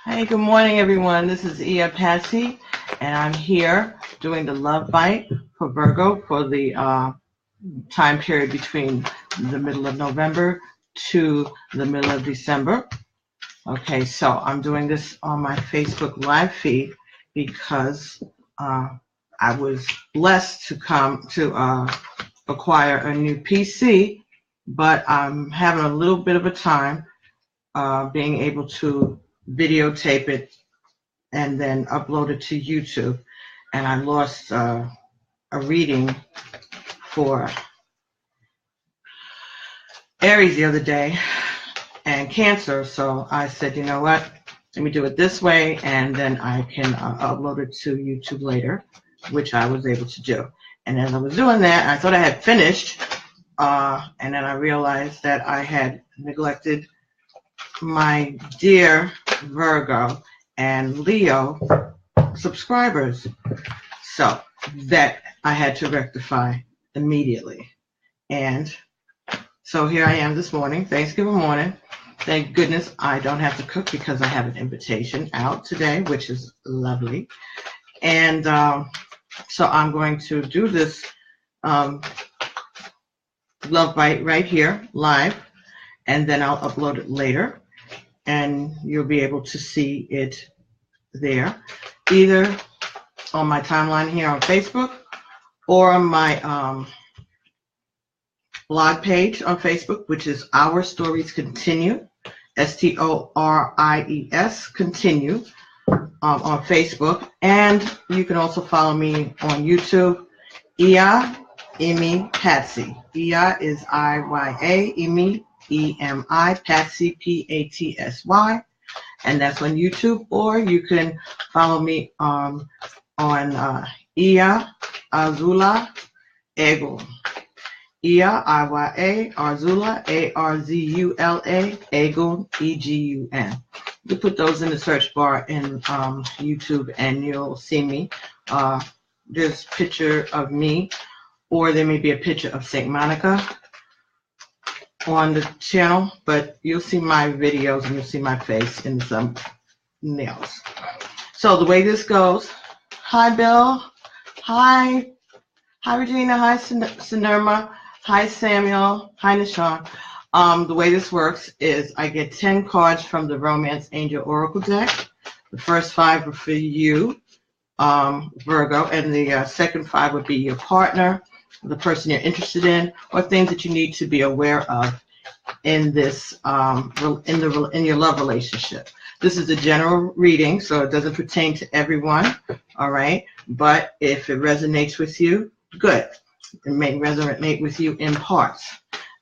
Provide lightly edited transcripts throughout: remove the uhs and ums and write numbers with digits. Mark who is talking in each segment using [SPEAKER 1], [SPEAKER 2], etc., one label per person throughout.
[SPEAKER 1] Hey, good morning, everyone. This is Patsy, and I'm here doing the Love Bite for Virgo for the time period between the middle of November to the middle of December. Okay, so I'm doing this on my Facebook live feed because I was blessed to come to acquire a new PC, but I'm having a little bit of a time being able to videotape it and then upload it to YouTube. And I lost a reading for Aries the other day and Cancer. So I said, you know what? Let me do it this way, and then I can upload it to YouTube later, which I was able to do. And as I was doing that, I thought I had finished, and then I realized that I had neglected my dear Virgo and Leo subscribers. So that I had to rectify immediately. And so here I am this morning, Thanksgiving morning. Thank goodness I don't have to cook because I have an invitation out today, which is lovely. And so I'm going to do this Love Bite right here, live, and then I'll upload it later. And you'll be able to see it there, either on my timeline here on Facebook or on my blog page on Facebook, which is Our Stories Continue, STORIES, Continue, on Facebook. And you can also follow me on YouTube, Imi Patsy. Ia is IYA, Imi, EMI, Patsy, PATSY. And that's on YouTube, or you can follow me on Ia Azula Ego. Ia, IYA, Arzula, ARZULA, Egun, EGUN. You put those in the search bar in YouTube and you'll see me. There's a picture of me, or there may be a picture of St. Monica on the channel, but you'll see my videos and you'll see my face in some nails. So the way this goes, hi Bill, hi Regina, hi Sinerma, hi Samuel, hi Nishan. The way this works is I get 10 cards from the Romance Angel Oracle deck. The first 5 are for you, Virgo, and the second 5 would be your partner, the person you're interested in, or things that you need to be aware of in this in your love relationship. This is a general reading, so it doesn't pertain to everyone, all right? But if it resonates with you, good. It may resonate with you in parts.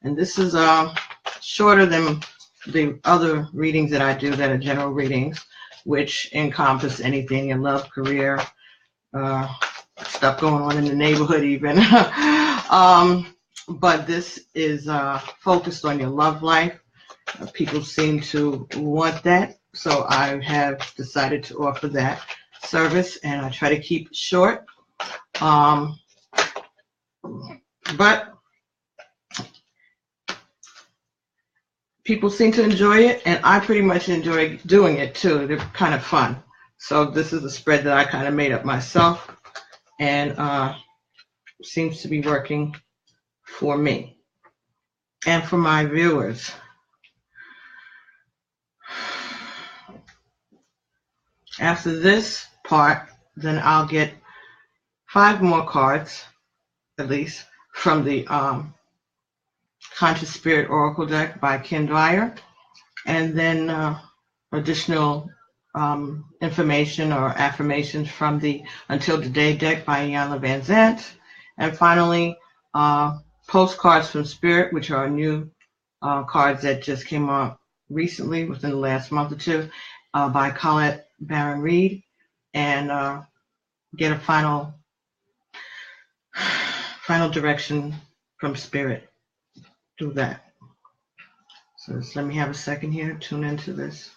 [SPEAKER 1] And this is shorter than the other readings that I do that are general readings, which encompass anything in love, career, stuff going on in the neighborhood even. But this is focused on your love life. People seem to want that, so I have decided to offer that service, and I try to keep it short. But people seem to enjoy it, and I pretty much enjoy doing it too. They're kind of fun. So this is a spread that I kind of made up myself, and seems to be working for me and for my viewers. After this part, then I'll get 5 more cards, at least, from the Conscious Spirit Oracle deck by Ken Dwyer, and then additional information or affirmations from the Until Today deck by Iyanla Van Zandt, and finally postcards from Spirit, which are new cards that just came out recently within the last month or two, by Colette Baron Reed, and get a final direction from Spirit through that. So just let me have a second here, tune into this.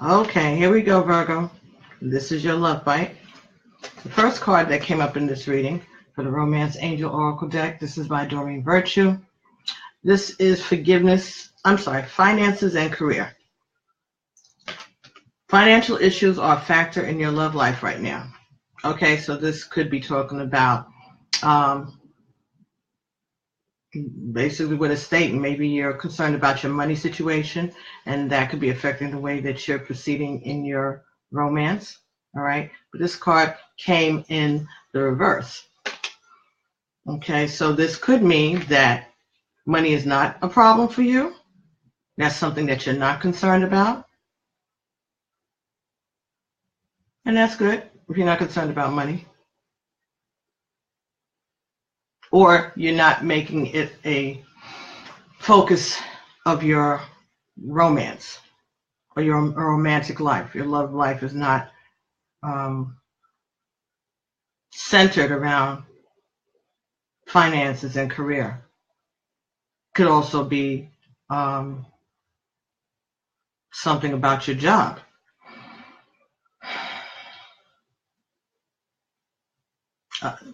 [SPEAKER 1] Okay, here we go, Virgo. This is your love bite. The first card that came up in this reading for the Romance Angel Oracle deck, this is by Doreen Virtue. This is finances and career. Financial issues are a factor in your love life right now. Okay, so this could be talking about basically with a statement. Maybe you're concerned about your money situation, and that could be affecting the way that you're proceeding in your romance. All right, but this card came in the reverse. Okay, so this could mean that money is not a problem for you. That's something that you're not concerned about. And that's good if you're not concerned about money. Or you're not making it a focus of your romance or your romantic life. Your love life is not centered around finances and career. Could also be something about your job.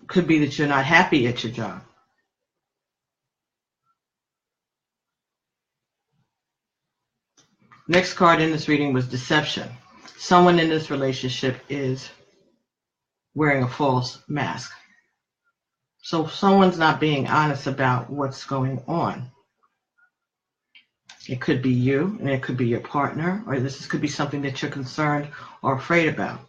[SPEAKER 1] Could be that you're not happy at your job. Next card in this reading was deception. Someone in this relationship is wearing a false mask. So someone's not being honest about what's going on. It could be you, and it could be your partner, or this could be something that you're concerned or afraid about.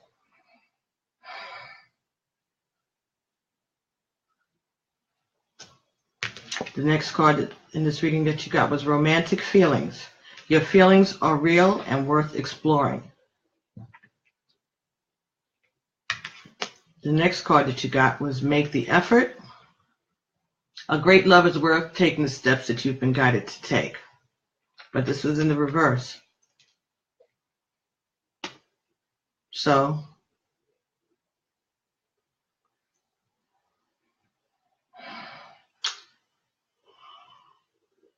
[SPEAKER 1] The next card in this reading that you got was romantic feelings. Your feelings are real and worth exploring. The next card that you got was make the effort. A great love is worth taking the steps that you've been guided to take. But this was in the reverse. So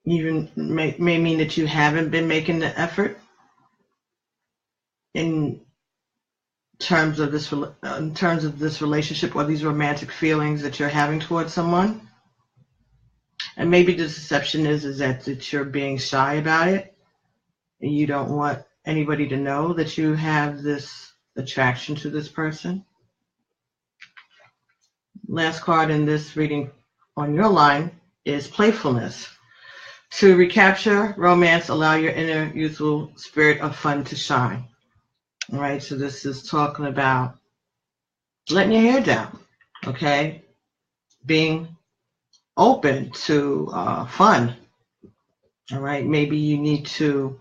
[SPEAKER 1] even may mean that you haven't been making the effort in terms of this relationship or these romantic feelings that you're having towards someone. And maybe the deception is that you're being shy about it, and you don't want anybody to know that you have this attraction to this person. Last card in this reading on your line is playfulness. To recapture romance, allow your inner youthful spirit of fun to shine. All right, so this is talking about letting your hair down, okay? Being open to fun. All right, maybe you need to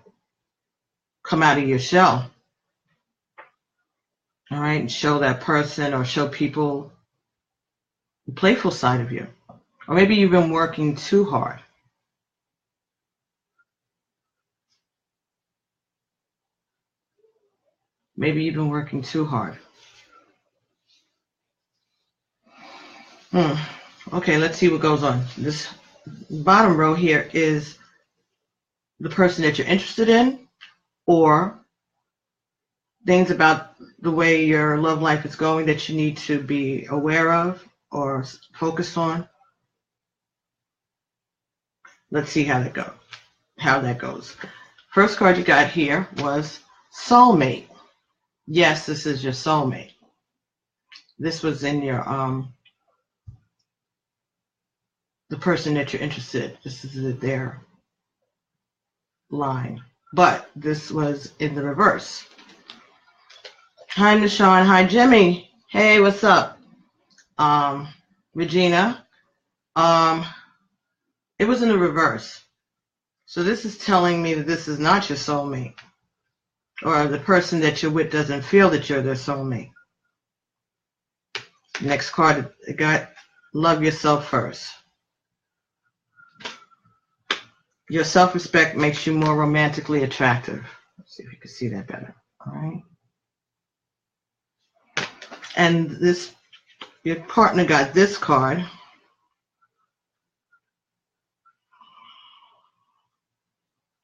[SPEAKER 1] come out of your shell. All right, and show that person or show people the playful side of you. Or maybe you've been working too hard. Maybe you've been working too hard. Okay, let's see what goes on. This bottom row here is the person that you're interested in, or things about the way your love life is going that you need to be aware of or focus on. Let's see how that goes. First card you got here was soulmate. Yes, this is your soulmate. This was in your the person that you're interested in. This is their line. But this was in the reverse. Hi, Nishan. Hi, Jimmy. Hey, what's up? Regina. It was in the reverse. So this is telling me that this is not your soulmate, or the person that you're with doesn't feel that you're their soulmate. Next card, it got love yourself first. Your self-respect makes you more romantically attractive. Let's see if you can see that better. All right. And your partner got this card.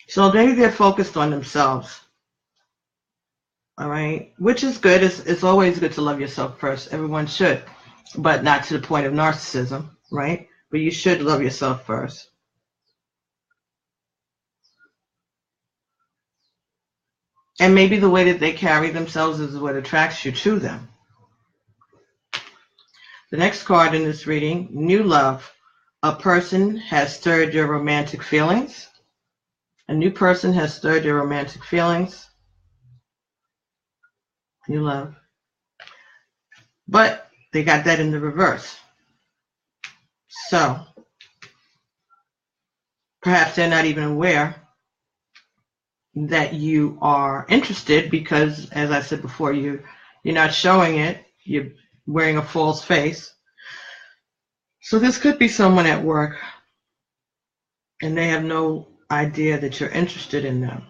[SPEAKER 1] So maybe they're focused on themselves. All right, which is good. It's always good to love yourself first. Everyone should, but not to the point of narcissism, right? But you should love yourself first. And maybe the way that they carry themselves is what attracts you to them. The next card in this reading, new love. A person has stirred your romantic feelings. A new person has stirred your romantic feelings. New love. But they got that in the reverse. So perhaps they're not even aware that you are interested because, as I said before, you're not showing it. You're wearing a false face. So this could be someone at work and they have no idea that you're interested in them.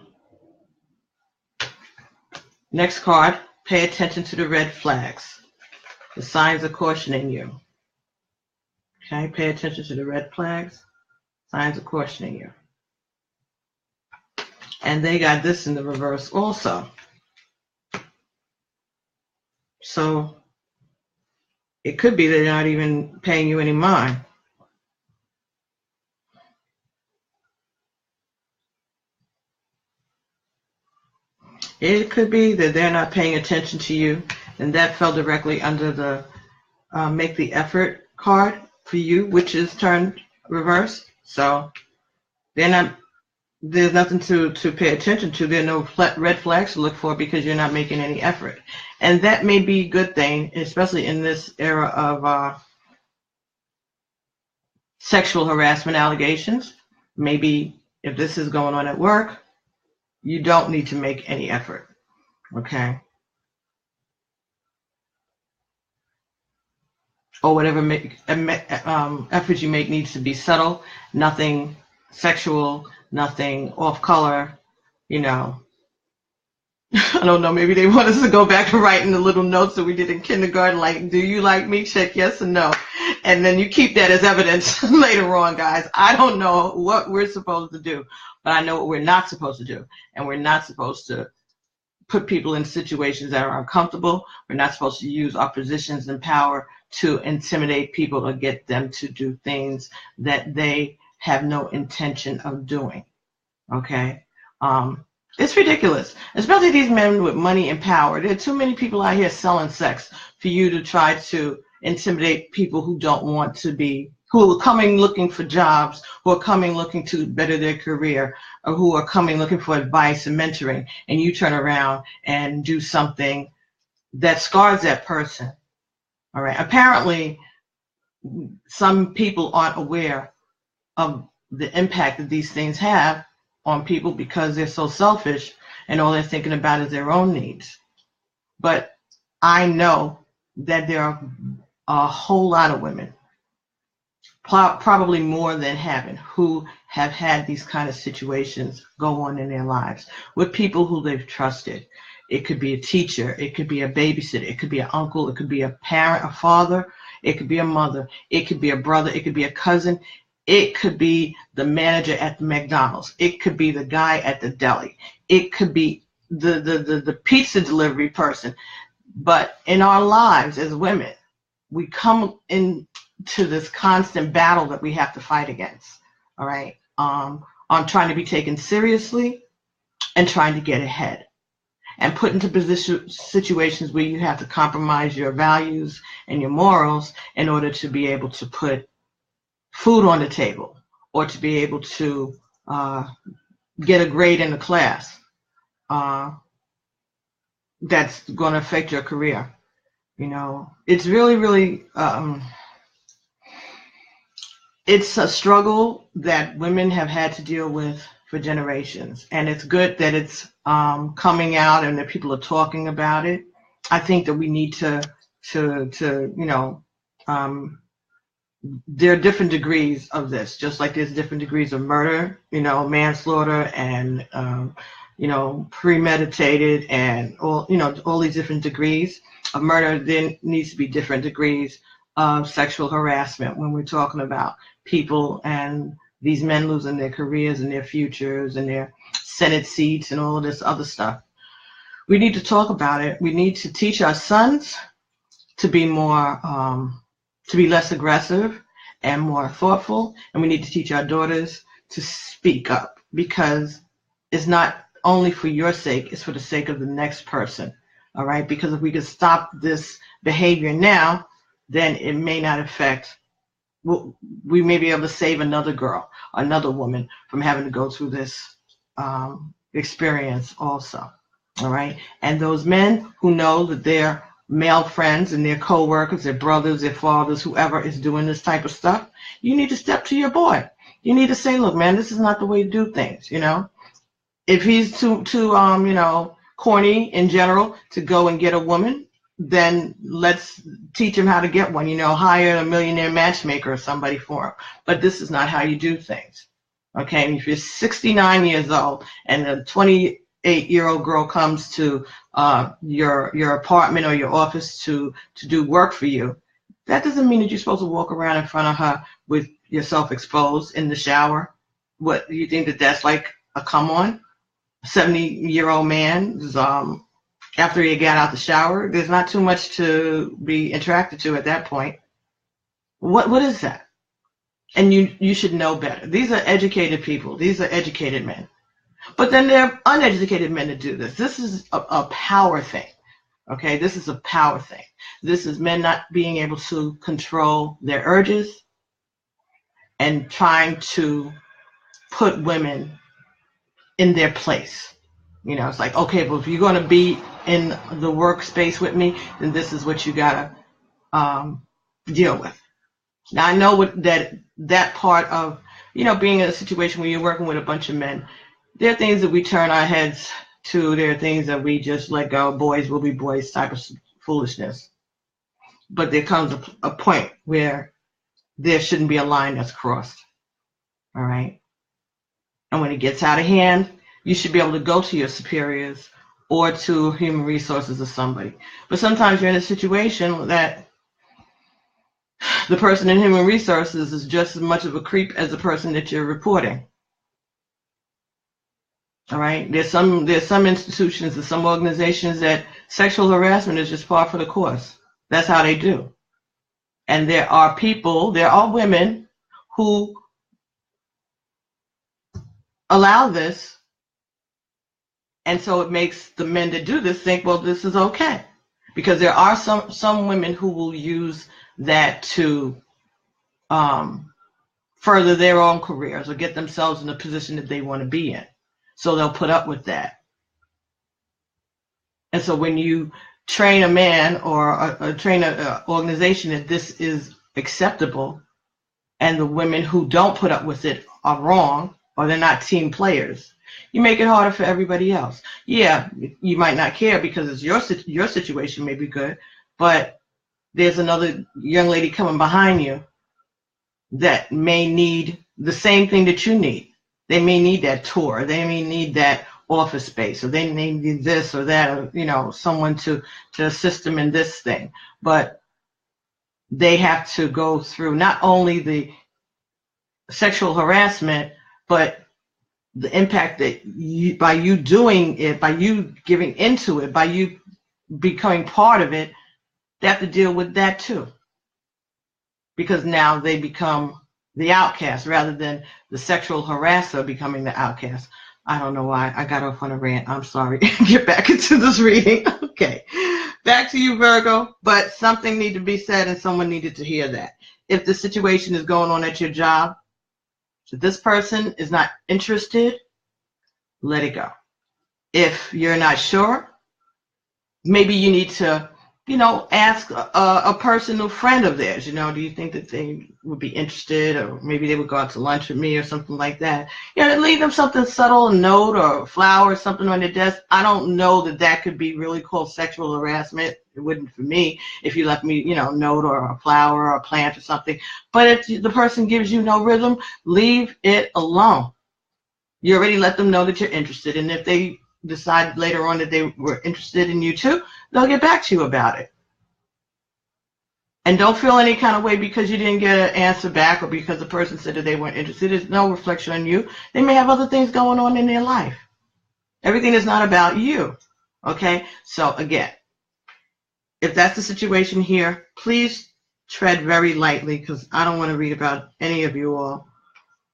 [SPEAKER 1] Next card, pay attention to the red flags. The signs are cautioning you. Okay, pay attention to the red flags. Signs are cautioning you. And they got this in the reverse also. So it could be they're not even paying you any mind. It could be that they're not paying attention to you, and that fell directly under the make the effort card for you, which is turned reverse. So they're not. There's nothing to pay attention to. There are no red flags to look for because you're not making any effort, and that may be a good thing, especially in this era of sexual harassment allegations. Maybe if this is going on at work, you don't need to make any effort. Okay. Or whatever effort you make needs to be subtle, nothing sexual, nothing off color, I don't know, maybe they want us to go back to writing the little notes that we did in kindergarten, like, do you like me? Check yes or no. And then you keep that as evidence later on, guys. I don't know what we're supposed to do, but I know what we're not supposed to do. And we're not supposed to put people in situations that are uncomfortable. We're not supposed to use our positions and power to intimidate people or get them to do things that they have no intention of doing. Okay? It's ridiculous, especially these men with money and power. There are too many people out here selling sex for you to try to intimidate people who don't want to be, who are coming looking for jobs, who are coming looking to better their career, or who are coming looking for advice and mentoring, and you turn around and do something that scars that person. All right. Apparently, some people aren't aware of the impact that these things have on people because they're so selfish and all they're thinking about is their own needs. But I know that there are a whole lot of women, probably more than having, who have had these kind of situations go on in their lives with people who they've trusted. It could be a teacher, it could be a babysitter, it could be an uncle, it could be a parent, a father, it could be a mother, it could be a brother, it could be a cousin, it could be the manager at the McDonald's, it could be the guy at the deli, it could be the pizza delivery person. But in our lives as women, we come into this constant battle that we have to fight against, all right, on trying to be taken seriously and trying to get ahead, and put into situations where you have to compromise your values and your morals in order to be able to put food on the table or to be able to get a grade in the class that's going to affect your career. It's really, really, it's a struggle that women have had to deal with for generations, and it's good that it's coming out and that people are talking about it. I think that we need to there are different degrees of this, just like there's different degrees of murder, manslaughter and premeditated and all these different degrees of murder. There needs to be different degrees of sexual harassment when we're talking about people and these men losing their careers and their futures and their Senate seats and all of this other stuff. we need to talk about it. We need to teach our sons to be more, to be less aggressive and more thoughtful. And we need to teach our daughters to speak up, because it's not only for your sake, it's for the sake of the next person. All right? Because if we can stop this behavior now, then it may not affect, we may be able to save another girl, another woman from having to go through this experience also. All right? And those men who know that their male friends and their co-workers, their brothers, their fathers, whoever is doing this type of stuff, you need to step to your boy. You need to say, look, man, this is not the way to do things, you know? If he's too you know, corny in general to go and get a woman, then let's teach him how to get one, you know, hire a millionaire matchmaker or somebody for him. But this is not how you do things. Okay? And if you're 69 years old and a 28-year-old girl comes to your apartment or your office to do work for you, that doesn't mean that you're supposed to walk around in front of her with yourself exposed in the shower. What, you think that that's like a come on? 70-year-old man, after he got out the shower, there's not too much to be attracted to at that point. What is that? And you should know better. These are educated people. These are educated men. But then there are uneducated men that do this. This is a power thing. Okay, this is a power thing. This is men not being able to control their urges and trying to put women in their place. You know, it's like, okay, well, if you're going to be in the workspace with me, then this is what you got to deal with. Now, I know that part of, you know, being in a situation where you're working with a bunch of men, there are things that we turn our heads to. There are things that we just let go. Boys will be boys type of foolishness. But there comes a point where there shouldn't be a line that's crossed. All right? And when it gets out of hand, you should be able to go to your superiors or to human resources or somebody. But sometimes you're in a situation that the person in human resources is just as much of a creep as the person that you're reporting. All right? There's some institutions and some organizations that sexual harassment is just par for the course. That's how they do. And there are women who allow this, and so it makes the men that do this think, well, this is okay. Because there are some women who will use that to further their own careers or get themselves in a position that they want to be in. So they'll put up with that. And so when you train a man or train an organization that this is acceptable, and the women who don't put up with it are wrong, or they're not team players, you make it harder for everybody else. Yeah, you might not care because it's your situation may be good, but there's another young lady coming behind you that may need the same thing that you need. They may need that tour. They may need that office space, or they may need this or that, or, you know, someone to assist them in this thing. But they have to go through not only the sexual harassment, but the impact that by you doing it, by you giving into it, by you becoming part of it, they have to deal with that too. Because now they become the outcast rather than the sexual harasser becoming the outcast. I don't know why I got off on a rant. I'm sorry. Get back into this reading. Okay. Back to you, Virgo. But something needed to be said and someone needed to hear that. If the situation is going on at your job, if this person is not interested, let it go. If you're not sure, maybe you need to, you know, ask a personal friend of theirs, you know, do you think that they would be interested, or maybe they would go out to lunch with me or something like that. You know, leave them something subtle, a note or a flower or something on their desk. I don't know that could be really called sexual harassment. It wouldn't for me if you left me, you know, a note or a flower or a plant or something. But if the person gives you no rhythm, leave it alone. You already let them know that you're interested, and if they decide later on that they were interested in you too, they'll get back to you about it. And don't feel any kind of way because you didn't get an answer back or because the person said that they weren't interested. There's no reflection on you. They may have other things going on in their life. Everything is not about you. Okay, so again, if that's the situation here, please tread very lightly, because I don't want to read about any of you all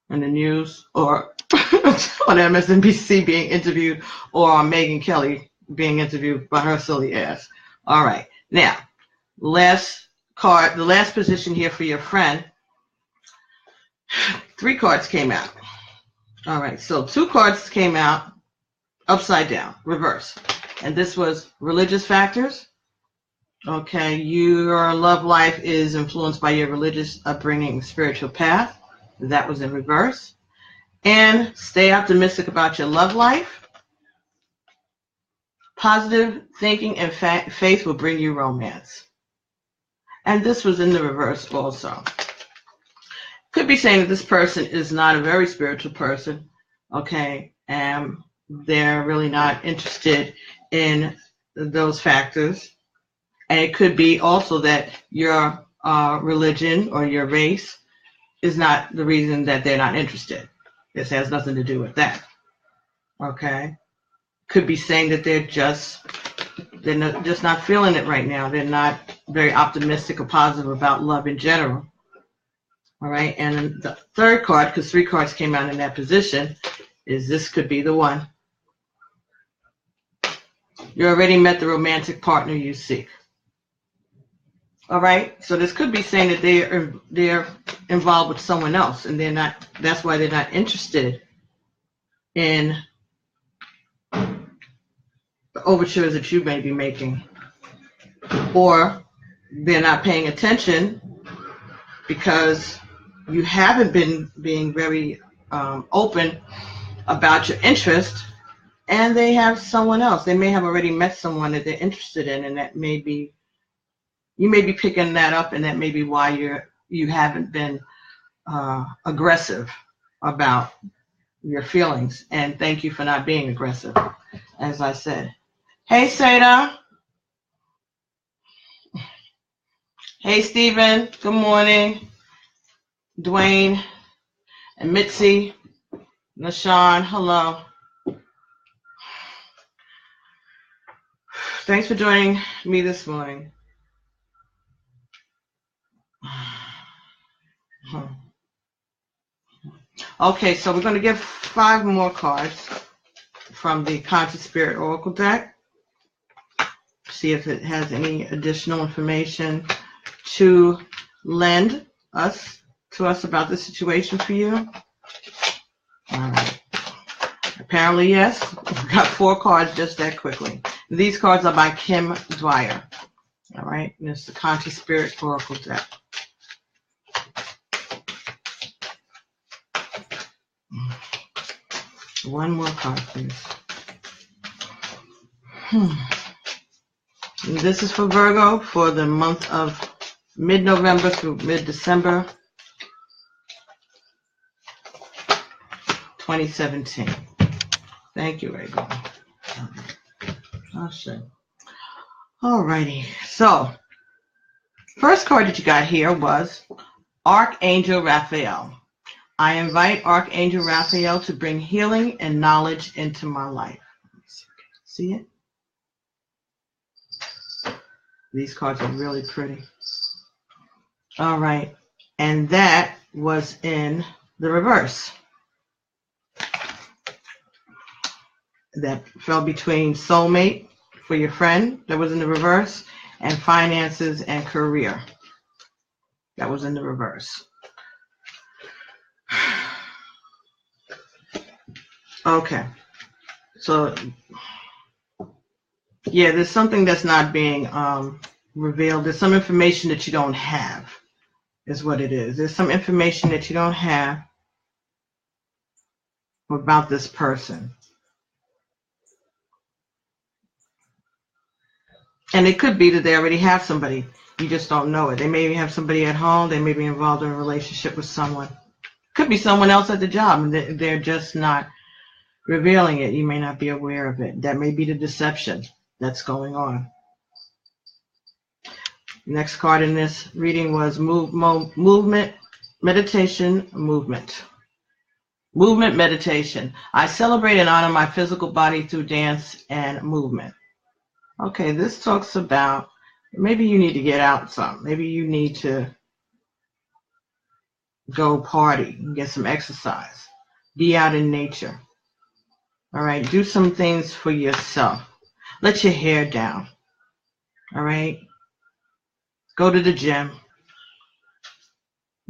[SPEAKER 1] in the news or on MSNBC being interviewed, or on Megyn Kelly being interviewed by her silly ass. All right, now, last card, the last position here for your friend. 3 cards came out. All right, so 2 cards came out upside down, reverse. And this was religious factors. Okay, your love life is influenced by your religious upbringing, spiritual path. That was in reverse. And stay optimistic about your love life. Positive thinking and faith will bring you romance. And this was in the reverse also. Could be saying that this person is not a very spiritual person, okay, and they're really not interested in those factors. And it could be also that your religion or your race is not the reason that they're not interested. This has nothing to do with that, okay. Could be saying that they're just not feeling it right now. They're not very optimistic or positive about love in general. All right, and the third card, because 3 cards came out in that position, is this could be the one. You already met the romantic partner you seek. All right, so this could be saying that they're involved with someone else, and they're not. That's why they're not interested in the overtures that you may be making, or they're not paying attention because you haven't been being very open about your interest, and they have someone else. They may have already met someone that they're interested in, and that may be, you may be picking that up, and that may be why you haven't been aggressive about your feelings. And thank you for not being aggressive, as I said. Hey, Seda. Hey, Stephen. Good morning. Dwayne and Mitzi. Nashawn, hello. Thanks for joining me this morning. Okay, so we're going to give 5 more cards from the Conscious Spirit Oracle deck. See if it has any additional information to lend to us about the situation for you. All right. Apparently, yes. We got 4 cards just that quickly. These cards are by Kim Dwyer. All right, and it's the Conscious Spirit Oracle deck. One more card, please. And this is for Virgo for the month of mid-November through mid-December 2017. Thank you, Virgo. All righty. So, first card that you got here was Archangel Raphael. I invite Archangel Raphael to bring healing and knowledge into my life. See it? These cards are really pretty. All right. And that was in the reverse. That fell between soulmate for your friend, that was in the reverse, and finances and career. That was in the reverse. Okay, so yeah, there's something that's not being revealed. There's some information that you don't have, is what it is. There's some information that you don't have about this person. And it could be that they already have somebody. You just don't know it. They maybe have somebody at home. They may be involved in a relationship with someone. Could be someone else at the job, and they're just not revealing it. You may not be aware of it. That may be the deception that's going on. Next card in this reading was movement, meditation, movement. Movement, meditation. I celebrate and honor my physical body through dance and movement. Okay, this talks about maybe you need to get out some. Maybe you need to go party and get some exercise. Be out in nature. All right, do some things for yourself. Let your hair down. All right, go to the gym.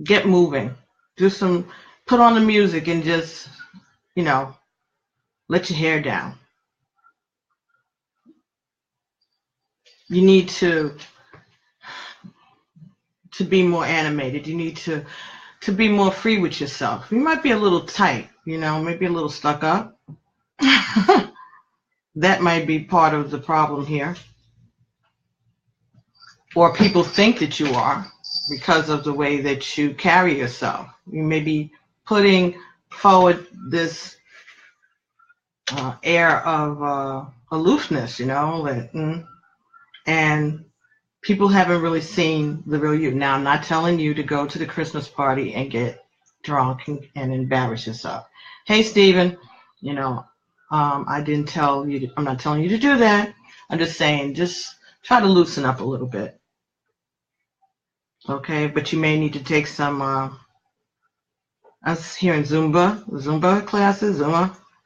[SPEAKER 1] Get moving. Put on the music and just, let your hair down. You need to be more animated. You need to be more free with yourself. You might be a little tight, maybe a little stuck up. That might be part of the problem here. Or people think that you are because of the way that you carry yourself. You may be putting forward this air of aloofness, and people haven't really seen the real you. Now, I'm not telling you to go to the Christmas party and get drunk and embarrass yourself. Hey, Stephen, I didn't tell you, I'm not telling you to do that. I'm just saying, just try to loosen up a little bit. Okay, but you may need to take some, us here in Zumba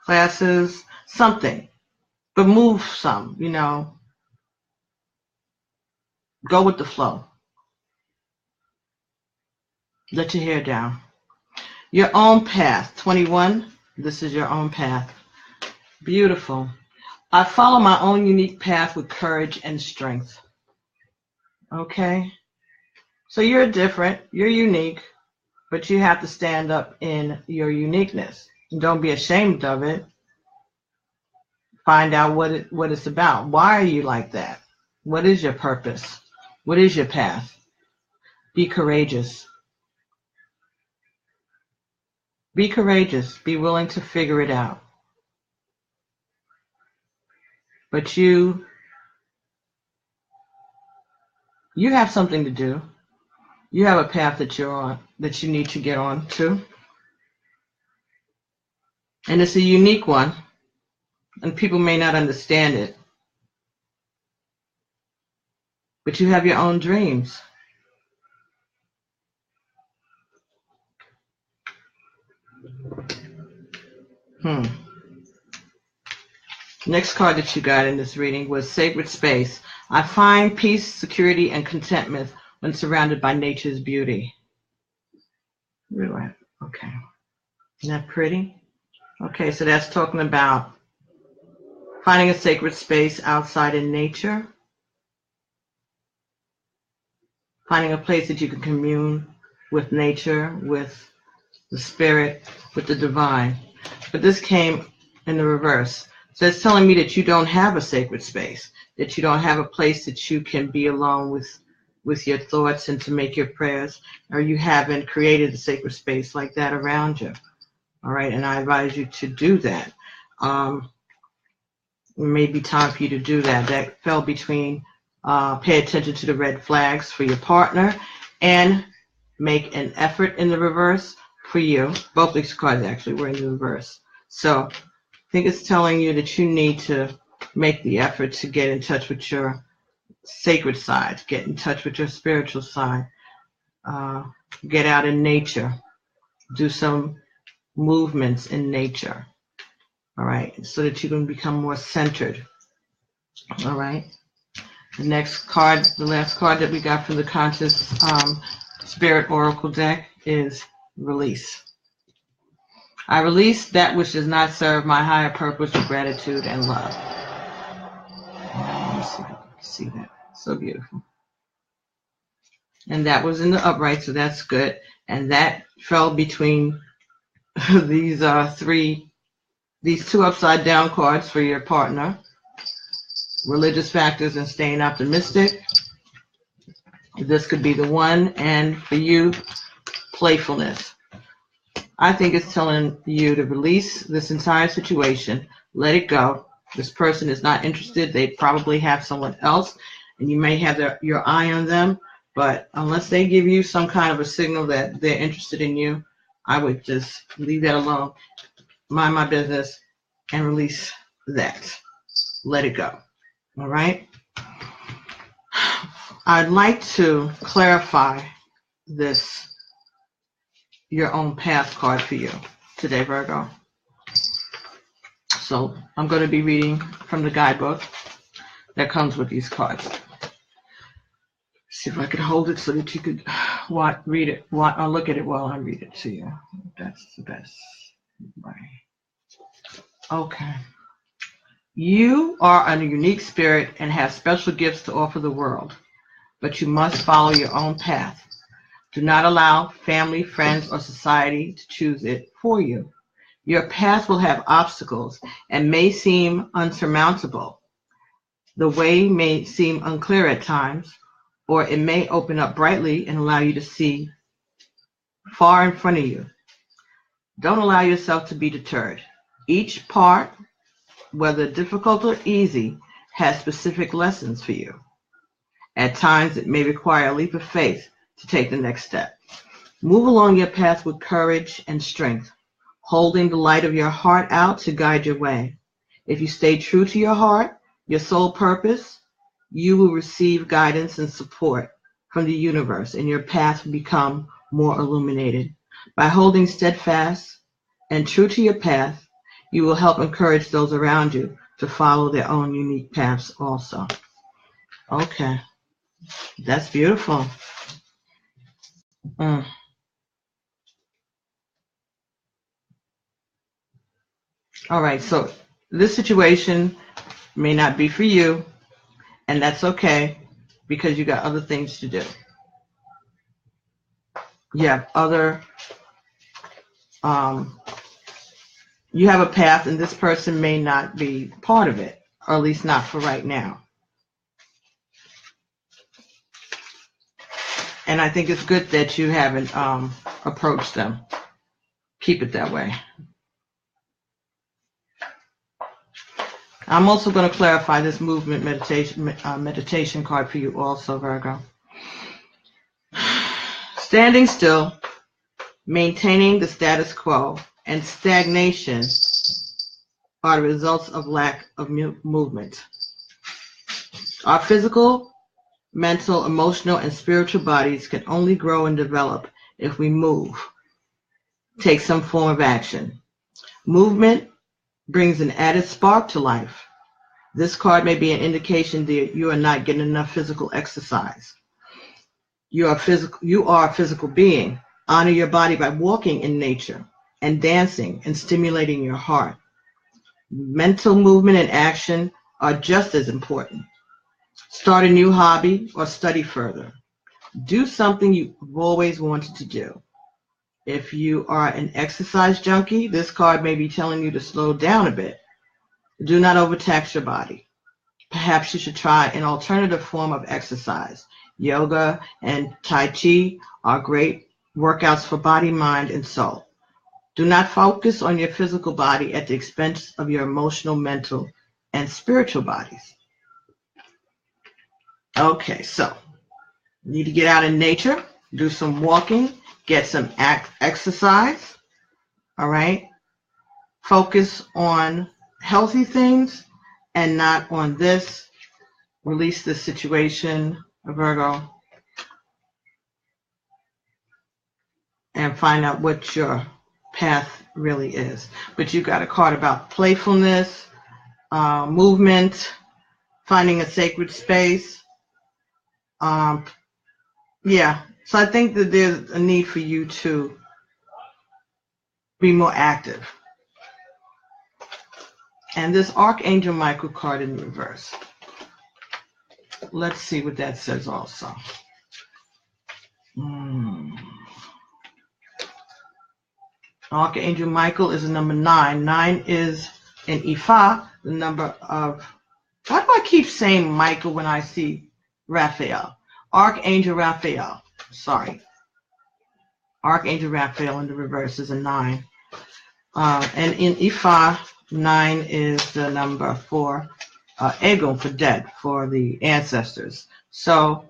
[SPEAKER 1] classes, something. But move some, go with the flow. Let your hair down. Your own path, 21, this is your own path. Beautiful. I follow my own unique path with courage and strength. Okay? So you're different, you're unique, but you have to stand up in your uniqueness. Don't be ashamed of it. Find out what it's about. Why are you like that? What is your purpose? What is your path? Be courageous. Be courageous. Be willing to figure it out. But you have something to do. You have a path that you're on, that you need to get on to. And it's a unique one. And people may not understand it. But you have your own dreams. Next card that you got in this reading was Sacred Space. I find peace, security, and contentment when surrounded by nature's beauty. Okay. Isn't that pretty? Okay, so that's talking about finding a sacred space outside in nature. Finding a place that you can commune with nature, with the spirit, with the divine. But this came in the reverse. So it's telling me that you don't have a sacred space, that you don't have a place that you can be alone with your thoughts and to make your prayers, or you haven't created a sacred space like that around you. All right, and I advise you to do that. It may be time for you to do that. That fell between pay attention to the red flags for your partner and make an effort in the reverse for you. Both these cards actually were in the reverse. So I think it's telling you that you need to make the effort to get in touch with your sacred side, get in touch with your spiritual side, get out in nature, do some movements in nature, all right, so that you can become more centered, all right. The next card, the last card that we got from the Conscious Spirit Oracle deck is Release. I release that which does not serve my higher purpose with gratitude and love. Let me see if I can see that. So beautiful. And that was in the upright, so that's good. And that fell between these two upside down cards for your partner. Religious factors and staying optimistic. This could be the one. And for you, playfulness. I think it's telling you to release this entire situation, let it go. This person is not interested. They probably have someone else, and you may have your eye on them. But unless they give you some kind of a signal that they're interested in you, I would just leave that alone, mind my business, and release that. Let it go. All right? I'd like to clarify this your own path card for you today, Virgo. So I'm going to be reading from the guidebook that comes with these cards. See if I could hold it so that you could read it, or look at it while I read it to you. That's the best way. Okay. You are a unique spirit and have special gifts to offer the world, but you must follow your own path. Do not allow family, friends, or society to choose it for you. Your path will have obstacles and may seem unsurmountable. The way may seem unclear at times, or it may open up brightly and allow you to see far in front of you. Don't allow yourself to be deterred. Each part, whether difficult or easy, has specific lessons for you. At times, it may require a leap of faith to take the next step. Move along your path with courage and strength, holding the light of your heart out to guide your way. If you stay true to your heart, your soul purpose, you will receive guidance and support from the universe, and your path will become more illuminated. By holding steadfast and true to your path, you will help encourage those around you to follow their own unique paths also. Okay, that's beautiful. All right, so this situation may not be for you, and that's okay because you got other things to do. You have you have a path, and this person may not be part of it, or at least not for right now. And I think it's good that you haven't approached them. Keep it that way. I'm also going to clarify this movement meditation card for you also, Virgo. Standing still, maintaining the status quo, and stagnation are the results of lack of movement. Our physical, mental, emotional, and spiritual bodies can only grow and develop if we move, take some form of action. Movement brings an added spark to life. This card may be an indication that you are not getting enough physical exercise. You are a physical being. Honor your body by walking in nature and dancing and stimulating your heart. Mental movement and action are just as important. Start a new hobby or study further. Do something you've always wanted to do. If you are an exercise junkie, this card may be telling you to slow down a bit. Do not overtax your body. Perhaps you should try an alternative form of exercise. Yoga and Tai Chi are great workouts for body, mind, and soul. Do not focus on your physical body at the expense of your emotional, mental, and spiritual bodies. Okay, so you need to get out in nature, do some walking, get some exercise, all right? Focus on healthy things and not on this. Release this situation, Virgo, and find out what your path really is. But you got a card about playfulness, movement, finding a sacred space. Yeah, so I think that there's a need for you to be more active. And this Archangel Michael card in reverse. Let's see what that says also. Archangel Michael is a number 9. 9 is in Ifa, the number of... Why do I keep saying Michael when I see Raphael? Archangel Raphael. Sorry. Archangel Raphael in the reverse is a 9. And in Ifa, 9 is the number for Ego, for dead, for the ancestors. So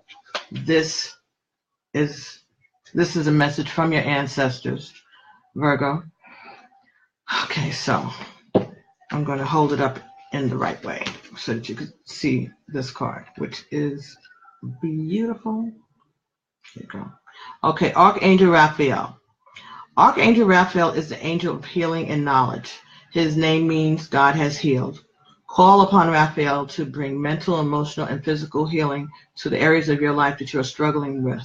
[SPEAKER 1] this is a message from your ancestors, Virgo. Okay, so I'm going to hold it up in the right way so that you can see this card, which is Beautiful. Here you go. Okay, Archangel Raphael. Archangel Raphael is the angel of healing and knowledge. His name means God has healed. Call upon Raphael to bring mental, emotional, and physical healing to the areas of your life that you are struggling with.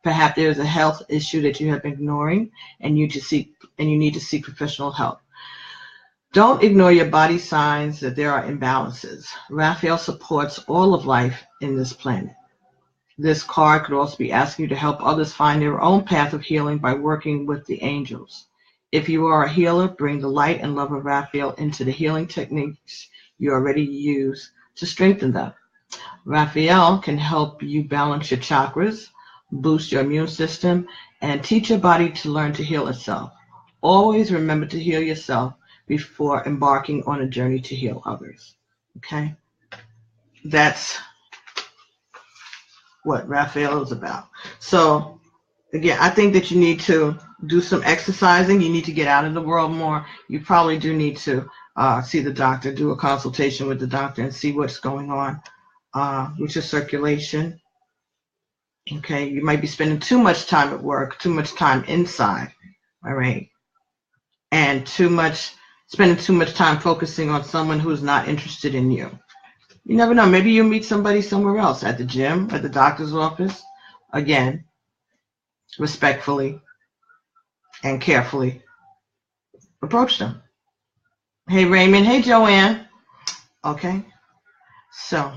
[SPEAKER 1] Perhaps there is a health issue that you have been ignoring and you need to seek professional help. Don't ignore your body signs that there are imbalances. Raphael supports all of life in this planet. This card could also be asking you to help others find their own path of healing by working with the angels. If you are a healer, bring the light and love of Raphael into the healing techniques you already use to strengthen them. Raphael can help you balance your chakras, boost your immune system, and teach your body to learn to heal itself. Always remember to heal yourself before embarking on a journey to heal others. Okay? That's what Raphael is about. So, again, I think that you need to do some exercising. You need to get out in the world more. You probably do need to see the doctor, do a consultation with the doctor and see what's going on with your circulation. Okay, you might be spending too much time at work, too much time inside, all right, and spending too much time focusing on someone who's not interested in you. You never know. Maybe you'll meet somebody somewhere else, at the gym, at the doctor's office. Again, respectfully and carefully approach them. Hey, Raymond. Hey, Joanne. Okay, so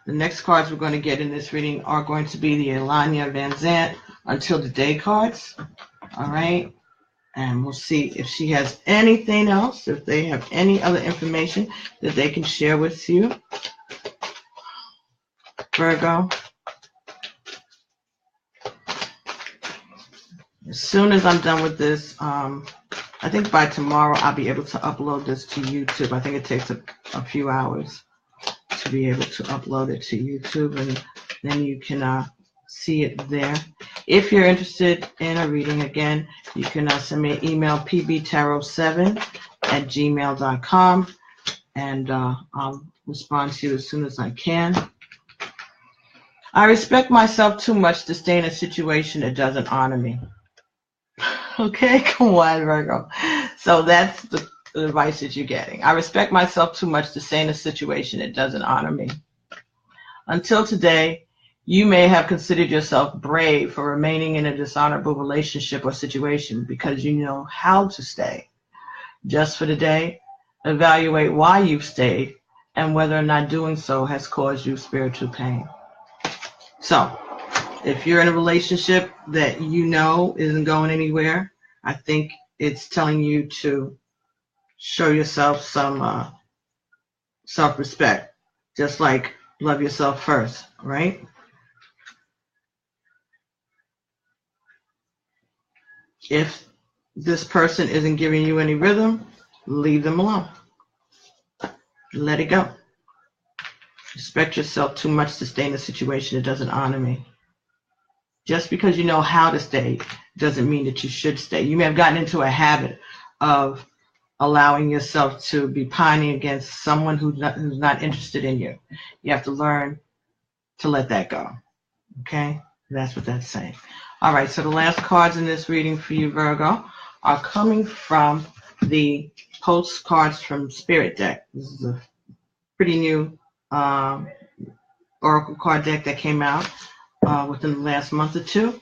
[SPEAKER 1] the next cards we're going to get in this reading are going to be the Elanya Van Zant Until the Day cards. All right. And we'll see if she has anything else, if they have any other information that they can share with you. Virgo. As soon as I'm done with this, I think by tomorrow I'll be able to upload this to YouTube. I think it takes a few hours to be able to upload it to YouTube, and then you can see it there. If you're interested in a reading, again, you can send me an email, pbtarot7@gmail.com, and I'll respond to you as soon as I can. I respect myself too much to stay in a situation that doesn't honor me. Okay, come on, Virgo. So that's the advice that you're getting. I respect myself too much to stay in a situation that doesn't honor me. Until today, you may have considered yourself brave for remaining in a dishonorable relationship or situation because you know how to stay. Just for the day, evaluate why you've stayed and whether or not doing so has caused you spiritual pain. So, if you're in a relationship that you know isn't going anywhere, I think it's telling you to show yourself some self-respect, just like love yourself first, right? If this person isn't giving you any rhythm, leave them alone. Let it go. Respect yourself too much to stay in a situation that doesn't honor me. Just because you know how to stay doesn't mean that you should stay. You may have gotten into a habit of allowing yourself to be pining against someone who's not interested in you. You have to learn to let that go. Okay? That's what that's saying. All right, so the last cards in this reading for you, Virgo, are coming from the postcards from Spirit deck. This is a pretty new oracle card deck that came out within the last month or two.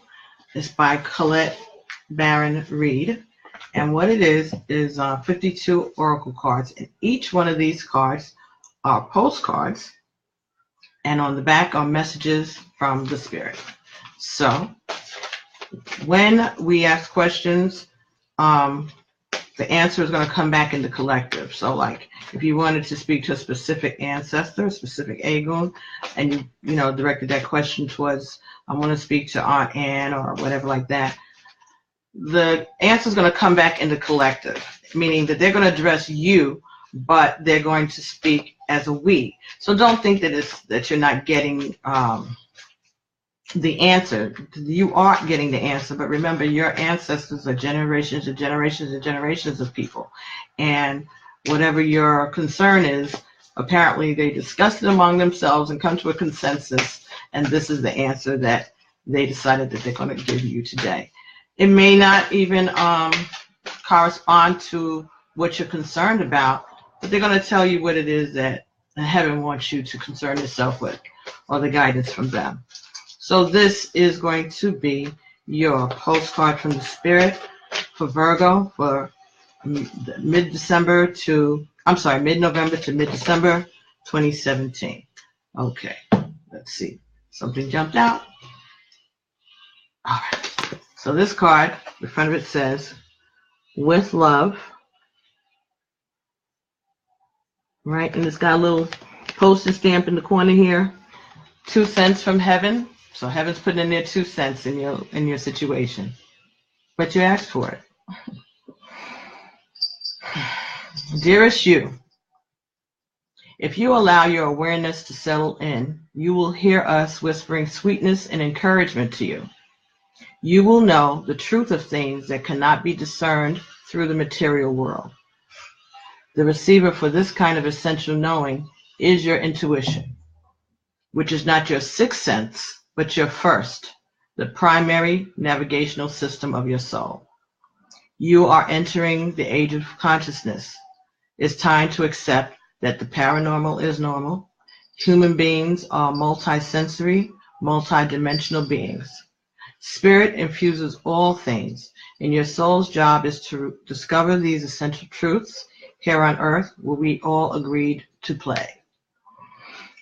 [SPEAKER 1] It's by Colette Baron Reed. And what it is 52 oracle cards. And each one of these cards are postcards. And on the back are messages from the Spirit. So when we ask questions, the answer is going to come back in the collective. So like if you wanted to speak to a specific ancestor, a specific Agun, and you directed that question towards, I want to speak to Aunt Anne or whatever like that, the answer is going to come back in the collective, meaning that they're going to address you, but they're going to speak as a we. So don't think that you're not getting the answer. You are getting the answer, but remember, your ancestors are generations and generations and generations of people, and whatever your concern is, apparently they discussed it among themselves and come to a consensus, and this is the answer that they decided that they're going to give you today. It may not even correspond to what you're concerned about, but they're going to tell you what it is that heaven wants you to concern yourself with, or the guidance from them. So this is going to be your postcard from the Spirit for Virgo for mid-November to mid-December 2017. Okay, let's see. Something jumped out. All right. So this card, the front of it says, with love, right? And it's got a little postage stamp in the corner here. 2 cents from heaven. So heaven's putting in there 2 cents in your situation. But you asked for it. Dearest you, if you allow your awareness to settle in, you will hear us whispering sweetness and encouragement to you. You will know the truth of things that cannot be discerned through the material world. The receiver for this kind of essential knowing is your intuition, which is not your sixth sense, but your first, the primary navigational system of your soul. You are entering the age of consciousness. It's time to accept that the paranormal is normal. Human beings are multisensory, multidimensional beings. Spirit infuses all things, and your soul's job is to discover these essential truths here on earth where we all agreed to play.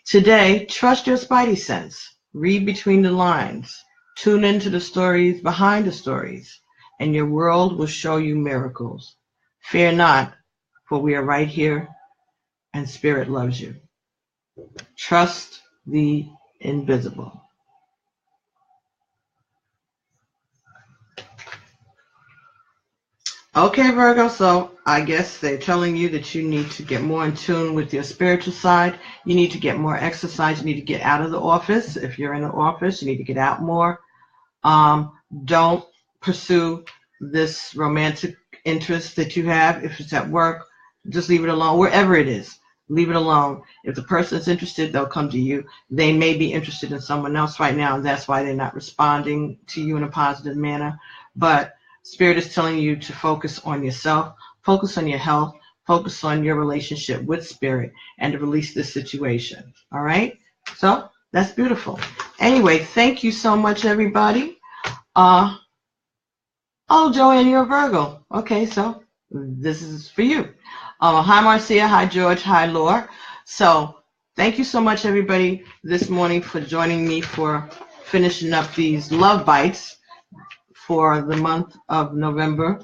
[SPEAKER 1] Today, trust your spidey sense. Read between the lines. Tune into the stories behind the stories, and your world will show you miracles. Fear not, for we are right here, and Spirit loves you. Trust the invisible. Okay, Virgo, so I guess they're telling you that you need to get more in tune with your spiritual side. You need to get more exercise. You need to get out of the office. If you're in the office, you need to get out more. Don't pursue this romantic interest that you have. If it's at work, just leave it alone. Wherever it is, leave it alone. If the person is interested, they'll come to you. They may be interested in someone else right now, and that's why they're not responding to you in a positive manner. But Spirit is telling you to focus on yourself, focus on your health, focus on your relationship with Spirit, and to release this situation. All right? So that's beautiful. Anyway, thank you so much, everybody. Oh, Joanne, you're a Virgo. Okay, so this is for you. Hi, Marcia. Hi, George. Hi, Laura. So thank you so much, everybody, this morning for joining me for finishing up these love bites for the month of November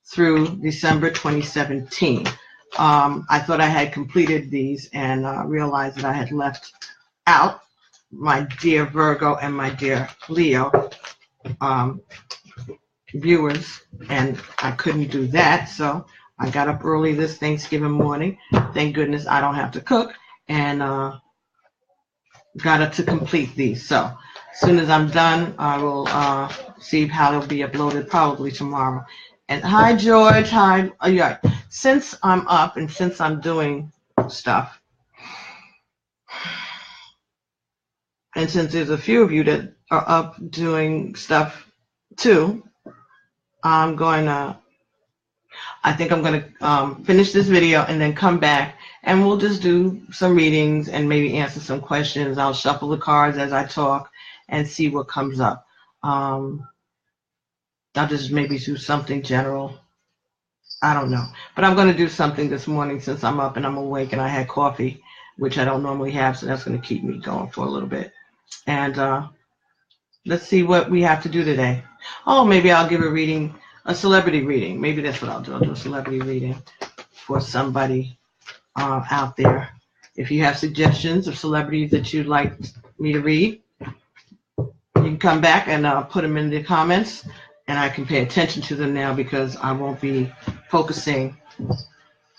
[SPEAKER 1] through December 2017. I thought I had completed these and realized that I had left out my dear Virgo and my dear Leo viewers, and I couldn't do that, so I got up early this Thanksgiving morning. Thank goodness I don't have to cook, and got up to complete these. So as soon as I'm done, I will see how they'll be uploaded, probably tomorrow. And hi, George. Hi. Yeah. Since I'm up and since I'm doing stuff, and since there's a few of you that are up doing stuff too, I think I'm going to finish this video and then come back and we'll just do some readings and maybe answer some questions. I'll shuffle the cards as I talk and see what comes up. I'll just maybe do something general. I don't know. But I'm going to do something this morning since I'm up and I'm awake and I had coffee, which I don't normally have, so that's going to keep me going for a little bit. And let's see what we have to do today. Oh, maybe I'll give a reading, a celebrity reading. Maybe that's what I'll do. I'll do a celebrity reading for somebody out there. If you have suggestions of celebrities that you'd like me to read, you can come back and put them in the comments, and I can pay attention to them now because I won't be focusing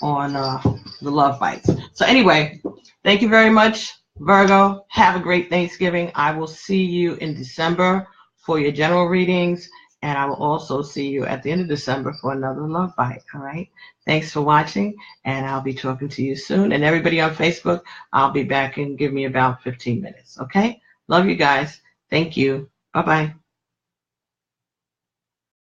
[SPEAKER 1] on the love bites. So anyway, thank you very much, Virgo. Have a great Thanksgiving. I will see you in December for your general readings, and I will also see you at the end of December for another love bite. All right. Thanks for watching, and I'll be talking to you soon. And everybody on Facebook, I'll be back and give me about 15 minutes. Okay. Love you guys. Thank you. Bye-bye.